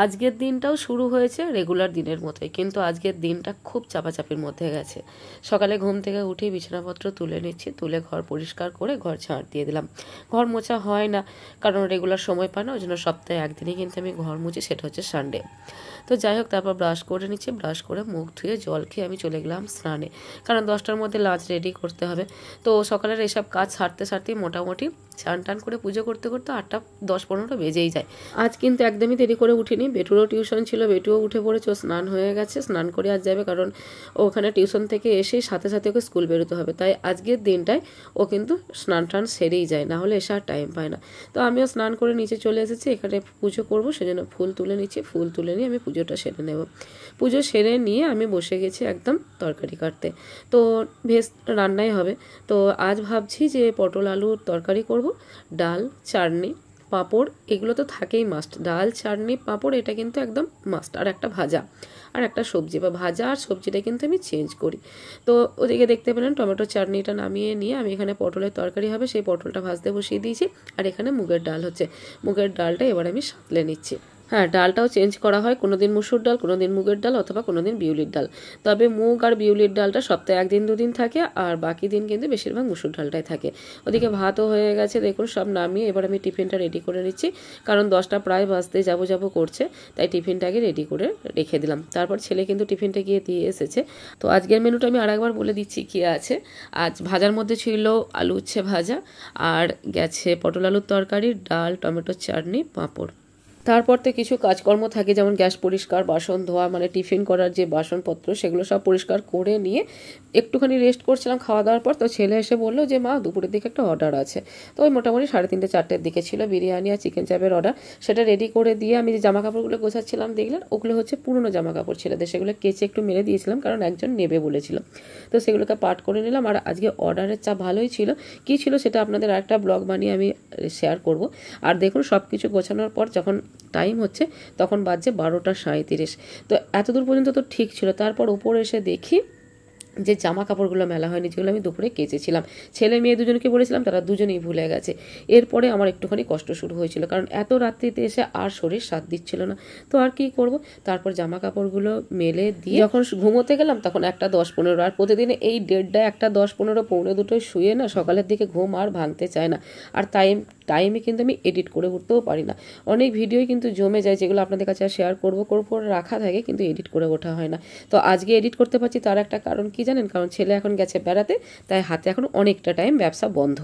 আজকের দিনটাও শুরু হয়েছে রেগুলার দিনের মতোই, কিন্তু আজকের দিনটা খুব চাপাচাপির মধ্যে গেছে। সকালে ঘুম থেকে উঠে বিছানাপত্র তুলে নিচ্ছি, তুলে ঘর পরিষ্কার করে ঘর ঝাড় দিয়ে দিলাম। ঘর মোছা হয় না, কারণ রেগুলার সময় পায় না, ওই জন্য সপ্তাহে একদিনই কিন্তু আমি ঘর মুছি, সেটা হচ্ছে সানডে। তো যাই হোক, তারপর ব্রাশ করে নিচ্ছি, ব্রাশ করে মুখ ধুয়ে জল খেয়ে আমি চলে গেলাম স্নানে, কারণ 10টার মধ্যে লাঞ্চ রেডি করতে হবে। তো সকালের এসব কাজ সারতেই মোটামুটি স্নান টান করে পুজো করতে করতে 8:10-15 বেজেই যায়। আজ কিন্তু একদমই দেরি করে উঠিনি, বেটুরও টিউশন ছিল, বেটুও উঠে পড়েছে, ও স্নান হয়ে গেছে, স্নান করে আজ যাবে, কারণ ওখানে টিউশন থেকে এসেই সাথে সাথে ওকে স্কুল বেরোতে হবে। তাই আজকের দিনটায় ও কিন্তু স্নান টান সেরেই যায়, না হলে এসে আর টাইম পায় না। তো আমিও স্নান করে নিচে চলে এসেছি, এখানে পুজো করবো, সেজন্য ফুল তুলে নিচ্ছি। ফুল তুলে নিয়ে আমি পুজোটা সেরে নেব। পুজো সেরে নিয়ে আমি বসে গেছি একদম তরকারি কাটতে। তো ভেজ রান্নাই হবে। তো আজ ভাবছি যে পটল আলুর তরকারি করব, ডাল, চাটনি, পাঁপড়, এগুলো তো থাকেই মাস্ট। ডাল, চাটনি, পাঁপড়, এটা কিন্তু একদম মাস্ট। আর একটা ভাজা আর একটা সবজি, বা ভাজা আর সবজিটা কিন্তু আমি চেঞ্জ করি। তো ওদিকে দেখতে পেলেন টমেটো চাটনিটা নামিয়ে নিয়ে আমি এখানে পটলের তরকারি হবে সেই পটলটা ভাজতে বসিয়ে দিয়েছি। আর এখানে মুগের ডাল হচ্ছে, মুগের ডালটা এবার আমি সাঁতলে নিচ্ছি। হ্যাঁ, ডালটাও চেঞ্জ করা হয়, কোনো দিন মুসুর ডাল, কোনো দিন মুগের ডাল, অথবা কোনো দিন বিউলির ডাল। তবে মুগ আর বিউলির ডালটা সপ্তাহে 1-2 দিন থাকে, আর বাকি দিন কিন্তু বেশিরভাগ মুসুর ডালটাই থাকে। ওদিকে ভাতও হয়ে গেছে, দেখুন সব নামিয়ে এবার আমি টিফিনটা রেডি করে নিচ্ছি, কারণ 10টা প্রায় বাজতে যাবো করছে, তাই টিফিনটাকে রেডি করে রেখে দিলাম। তারপর ছেলে কিন্তু টিফিনটা গিয়ে দিয়ে এসেছে। তো আজকের মেনুটা আমি আরেকবার বলে দিচ্ছি কী আছে। আজ ভাজার মধ্যে ছিল আলু উচ্ছে ভাজা, আর গেছে পটল আলুর তরকারি, ডাল, টমেটোর চাটনি, পাঁপড়। তারপর তো কিছু কাজকর্ম থাকে, যেমন গ্যাস পরিষ্কার, বাসন ধোয়া, মানে টিফিন করার যে বাসনপত্র সেগুলো সব পরিষ্কার করে নিয়ে একটুখানি রেস্ট করছিলাম খাওয়া দাওয়ার পর। তো ছেলে এসে বললো যে মা, দুপুরের দিকে একটা অর্ডার আছে। তো ওই মোটামুটি 3:30-4টের দিকে ছিল, বিরিয়ানি আর চিকেন চাপের অর্ডার। সেটা রেডি করে দিয়ে আমি যে জামা কাপড়গুলো গোছাচ্ছিলাম, দেখলেন ওগুলো হচ্ছে পুরনো জামা কাপড় ছেলেদের, সেগুলো কেচে একটু মেরে দিয়েছিলাম, কারণ একজন নেবে বলেছিল। তো সেগুলোকে পাট করে নিলাম। আর আজকে অর্ডারের চাপ ভালোই ছিল, কী ছিল সেটা আপনাদের আরেকটা ব্লগ বানিয়ে আমি শেয়ার করব। আর দেখুন সব কিছু গোছানোর পর যখন টাইম হচ্ছে তখন বাজছে 12:37। তো এতদূর পর্যন্ত তো ঠিক ছিল। তারপর উপরে এসে দেখি যে জামা কাপড়গুলো মেলা হয়নি, যেগুলো আমি দুপুরে কেচেছিলাম। ছেলে মেয়ে দুজনকে বলেছিলাম, তারা দুজনেই ভুলে গেছে। এরপরে আমার একটুখানি কষ্ট শুরু হয়েছিল, কারণ এত রাত্রিতে এসে আর শরীর সাথ দিচ্ছিল না। তো আর কি করব, তারপর জামা কাপড়গুলো মেলে দিয়ে যখন ঘুমোতে গেলাম তখন 1:10-15। আর প্রতিদিন এই 1:30, 1:10-15, 1:45 শুয়ে না সকালের দিকে ঘুম আর ভাঙতে চায় না। আর টাইমে কিন্তু আমি এডিট করে উঠতেও পারি না। অনেক ভিডিওই কিন্তু জমে যায়, যেগুলো আপনাদের কাছে শেয়ার করবো করে রাখা থাকে, কিন্তু এডিট করে ওঠা হয় না। তো আজকে এডিট করতে পারছি, তার একটা কারণ কি জানেন? কারণ ছেলে এখন গেছে বেড়াতে, তাই হাতে এখন অনেকটা টাইম ব্যবসা বন্ধ।